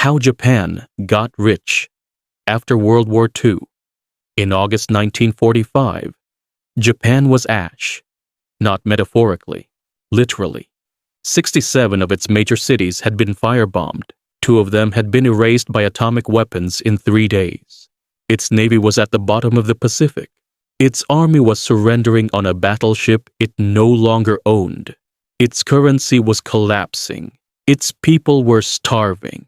How Japan got rich after World War II. In August 1945, Japan was ash, not metaphorically, literally. 67 of its major cities had been firebombed. 2 of them had been erased by atomic weapons in 3 days. Its navy was at the bottom of the Pacific. Its army was surrendering on a battleship it no longer owned. Its currency was collapsing. Its people were starving.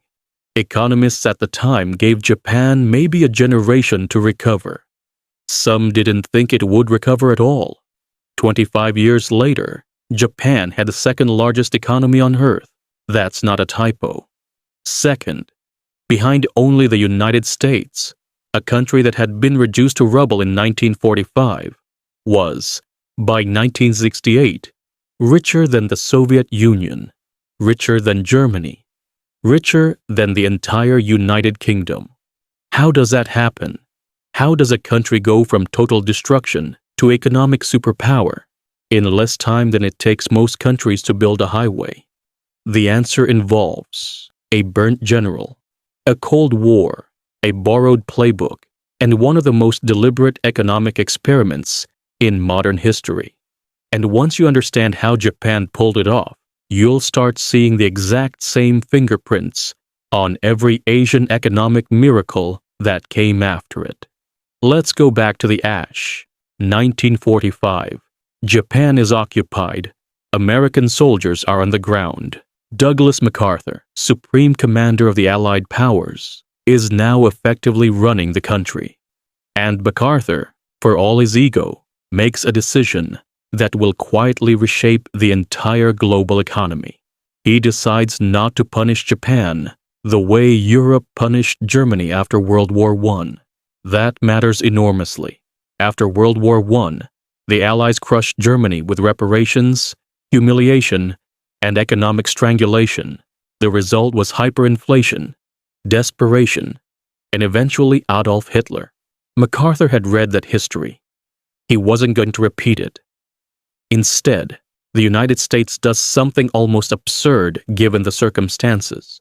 Economists at the time gave Japan maybe a generation to recover. Some didn't think it would recover at all. 25 years later, Japan had the second largest economy on Earth. That's not a typo. Second, behind only the United States, a country that had been reduced to rubble in 1945, was, by 1968, richer than the Soviet Union, richer than Germany, richer than the entire United Kingdom. How does that happen? How does a country go from total destruction to economic superpower in less time than it takes most countries to build a highway? The answer involves a burnt general, a Cold War, a borrowed playbook, and one of the most deliberate economic experiments in modern history. And once you understand how Japan pulled it off, you'll start seeing the exact same fingerprints on every Asian economic miracle that came after it. Let's go back to the ash. 1945. Japan is occupied. American soldiers are on the ground. Douglas MacArthur, Supreme Commander of the Allied Powers, is now effectively running the country. And MacArthur, for all his ego, makes a decision that will quietly reshape the entire global economy. He decides not to punish Japan the way Europe punished Germany after World War I. That matters enormously. After World War I, the Allies crushed Germany with reparations, humiliation, and economic strangulation. The result was hyperinflation, desperation, and eventually Adolf Hitler. MacArthur had read that history. He wasn't going to repeat it. Instead, the United States does something almost absurd given the circumstances.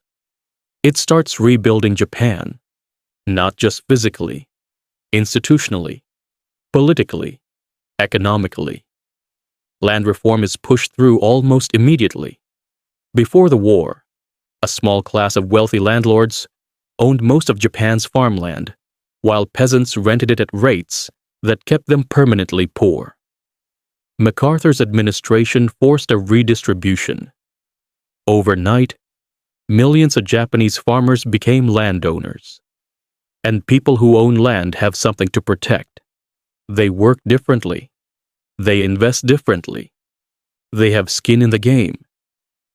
It starts rebuilding Japan, not just physically, institutionally, politically, economically. Land reform is pushed through almost immediately. Before the war, a small class of wealthy landlords owned most of Japan's farmland, while peasants rented it at rates that kept them permanently poor. MacArthur's administration forced a redistribution. Overnight, millions of Japanese farmers became landowners. And people who own land have something to protect. They work differently. They invest differently. They have skin in the game.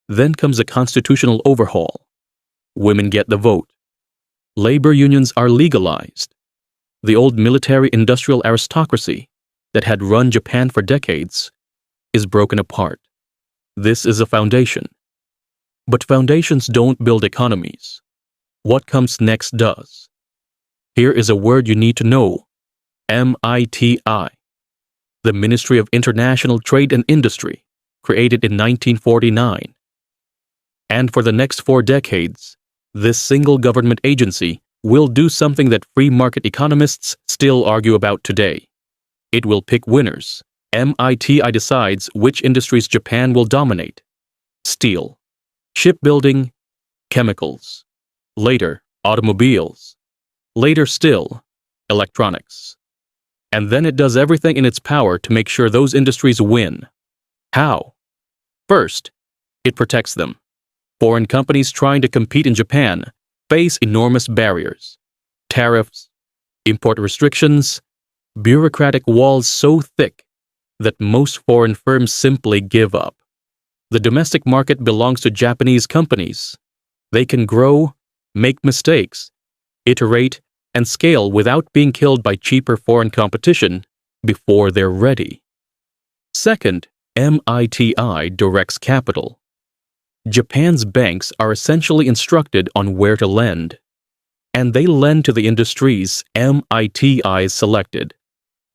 Then comes a constitutional overhaul. Women get the vote. Labor unions are legalized. The old military-industrial aristocracy that had run Japan for decades is broken apart. This is a foundation. But foundations don't build economies. What comes next does. Here is a word you need to know. MITI. The Ministry of International Trade and Industry, created in 1949. And for the next 4 decades, this single government agency will do something that free market economists still argue about today. It will pick winners. MITI decides which industries Japan will dominate. Steel, shipbuilding, chemicals. Later, automobiles. Later still, electronics. And then it does everything in its power to make sure those industries win. How? First, it protects them. Foreign companies trying to compete in Japan face enormous barriers. Tariffs, import restrictions, bureaucratic walls so thick that most foreign firms simply give up. The domestic market belongs to Japanese companies. They can grow, make mistakes, iterate, and scale without being killed by cheaper foreign competition before they're ready. Second, MITI directs capital. Japan's banks are essentially instructed on where to lend, and they lend to the industries MITI selected.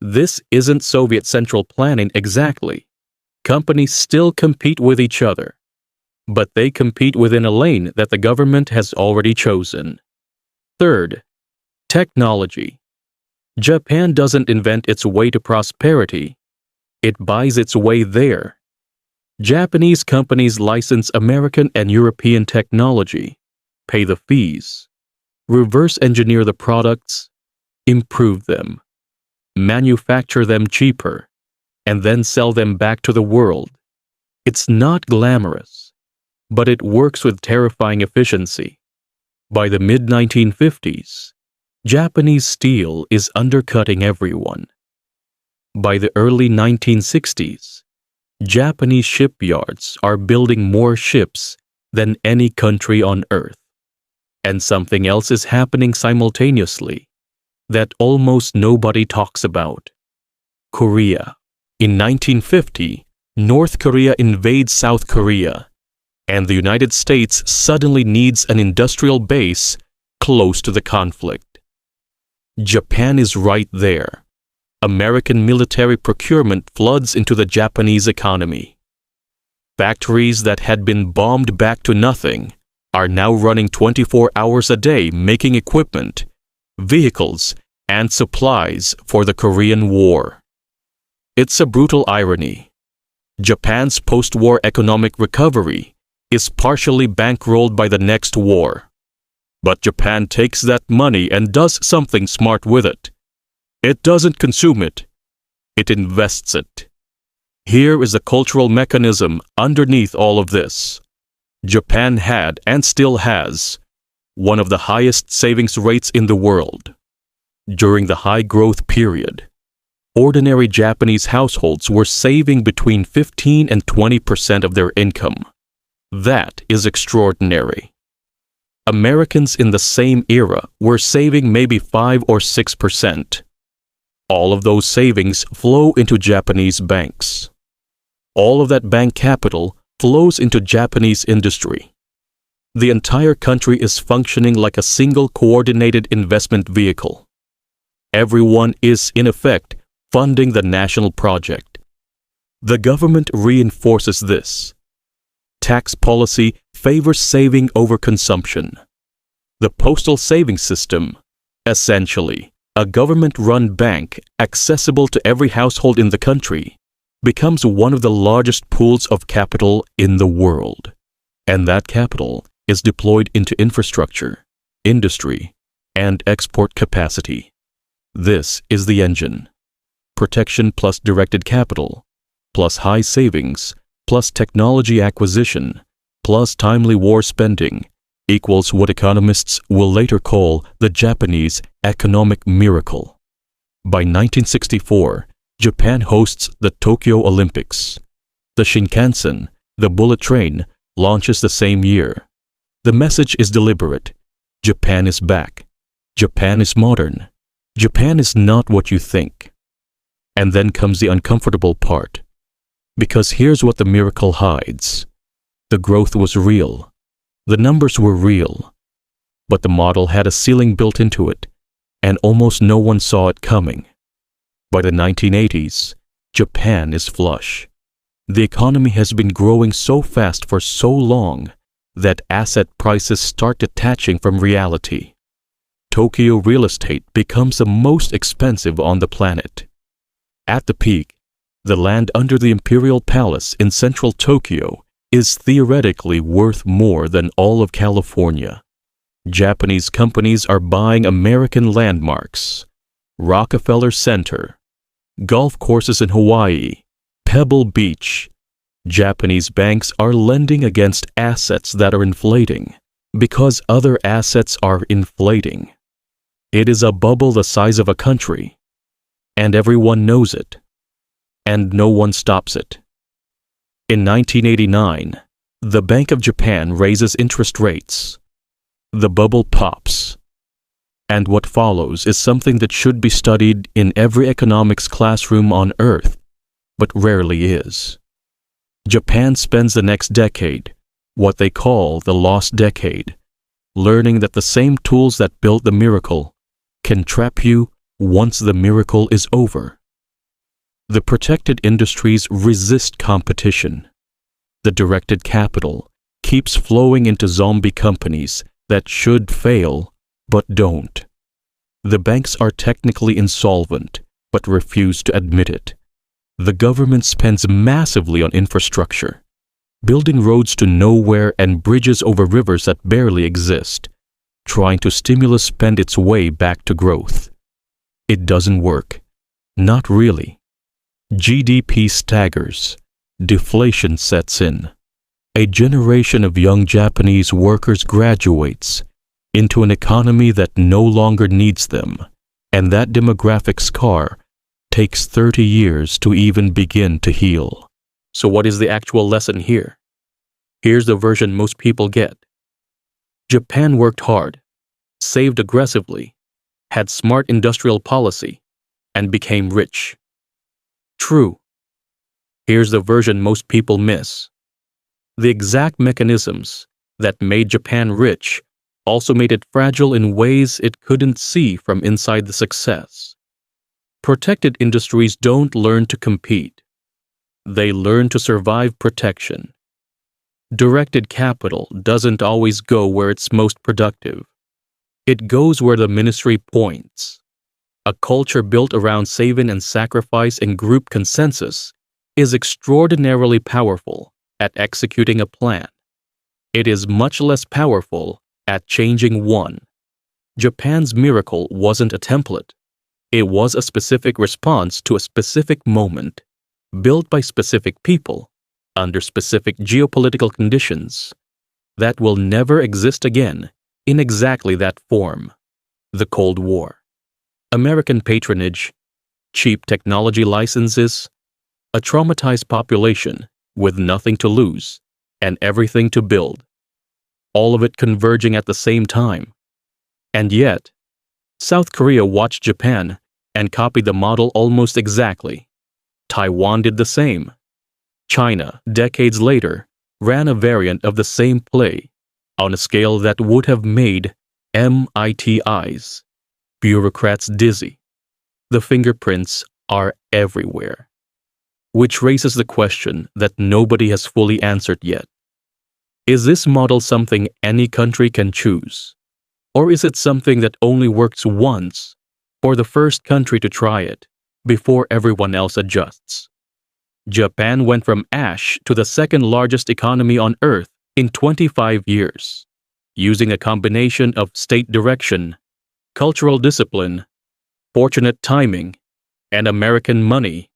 This isn't Soviet central planning exactly. Companies still compete with each other. but they compete within a lane that the government has already chosen. Third, technology. Japan doesn't invent its way to prosperity. It buys its way there. Japanese companies license American and European technology, pay the fees, reverse engineer the products, improve them, manufacture them cheaper, and then sell them back to the world. It's not glamorous, but it works with terrifying efficiency. By the mid-1950s, Japanese steel is undercutting everyone. By the early 1960s, Japanese shipyards are building more ships than any country on earth. And something else is happening simultaneously that almost nobody talks about. Korea. In 1950, North Korea invades South Korea, and the United States suddenly needs an industrial base close to the conflict. Japan is right there. American military procurement floods into the Japanese economy. Factories that had been bombed back to nothing are now running 24 hours a day making equipment, vehicles, and supplies for the Korean War. It's a brutal irony. Japan's post-war economic recovery is partially bankrolled by the next war. But Japan takes that money and does something smart with it. It doesn't consume it. It invests it. Here is the cultural mechanism underneath all of this. Japan had, and still has, one of the highest savings rates in the world. During the high-growth period, ordinary Japanese households were saving between 15 and 20% of their income. That is extraordinary. Americans in the same era were saving maybe 5 or 6%. All of those savings flow into Japanese banks. All of that bank capital flows into Japanese industry. The entire country is functioning like a single coordinated investment vehicle. Everyone is, in effect, funding the national project. The government reinforces this. Tax policy favors saving over consumption. The postal savings system, essentially a government-run bank accessible to every household in the country, becomes one of the largest pools of capital in the world. And that capital is deployed into infrastructure, industry, and export capacity. This is the engine. Protection plus directed capital, plus high savings, plus technology acquisition, plus timely war spending, equals what economists will later call the Japanese economic miracle. By 1964, Japan hosts the Tokyo Olympics. The Shinkansen, the bullet train, launches the same year. The message is deliberate. Japan is back. Japan is modern. Japan is not what you think. And then comes the uncomfortable part. Because here's what the miracle hides. The growth was real. The numbers were real. But the model had a ceiling built into it, and almost no one saw it coming. By the 1980s, Japan is flush. The economy has been growing so fast for so long that asset prices start detaching from reality. Tokyo real estate becomes the most expensive on the planet. At the peak, the land under the Imperial Palace in central Tokyo is theoretically worth more than all of California. Japanese companies are buying American landmarks, Rockefeller Center, golf courses in Hawaii, Pebble Beach. Japanese banks are lending against assets that are inflating because other assets are inflating. It is a bubble the size of a country, and everyone knows it, and no one stops it. In 1989, the Bank of Japan raises interest rates. The bubble pops. And what follows is something that should be studied in every economics classroom on Earth, but rarely is. Japan spends the next decade, what they call the lost decade, learning that the same tools that built the miracle can trap you once the miracle is over. The protected industries resist competition. The directed capital keeps flowing into zombie companies that should fail but don't. The banks are technically insolvent but refuse to admit it. The government spends massively on infrastructure, building roads to nowhere and bridges over rivers that barely exist, trying to stimulus spend its way back to growth. It doesn't work. Not really. GDP staggers. Deflation sets in. A generation of young Japanese workers graduates into an economy that no longer needs them, and that demographic scar takes 30 years to even begin to heal. So what is the actual lesson here? Here's the version most people get. Japan worked hard, saved aggressively, had smart industrial policy, and became rich. True. Here's the version most people miss. The exact mechanisms that made Japan rich also made it fragile in ways it couldn't see from inside the success. Protected industries don't learn to compete. They learn to survive protection. Directed capital doesn't always go where it's most productive. It goes where the ministry points. A culture built around saving and sacrifice and group consensus is extraordinarily powerful at executing a plan. It is much less powerful at changing one. Japan's miracle wasn't a template. It was a specific response to a specific moment, built by specific people, under specific geopolitical conditions, that will never exist again in exactly that form. The Cold War. American patronage, cheap technology licenses, a traumatized population with nothing to lose and everything to build. All of it converging at the same time. And yet, South Korea watched Japan and copied the model almost exactly. Taiwan did the same. China, decades later, ran a variant of the same play on a scale that would have made MITI's bureaucrats dizzy. The fingerprints are everywhere. Which raises the question that nobody has fully answered yet. Is this model something any country can choose? Or is it something that only works once for the first country to try it before everyone else adjusts? Japan went from ash to the second largest economy on Earth in 25 years, using a combination of state direction, cultural discipline, fortunate timing, and American money.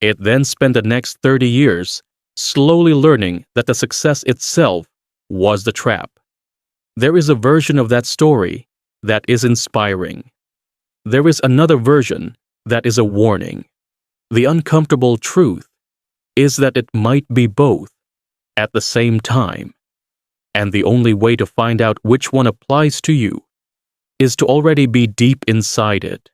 It then spent the next 30 years slowly learning that the success itself was the trap. There is a version of that story that is inspiring. There is another version that is a warning. The uncomfortable truth is that it might be both at the same time. And the only way to find out which one applies to you is to already be deep inside it.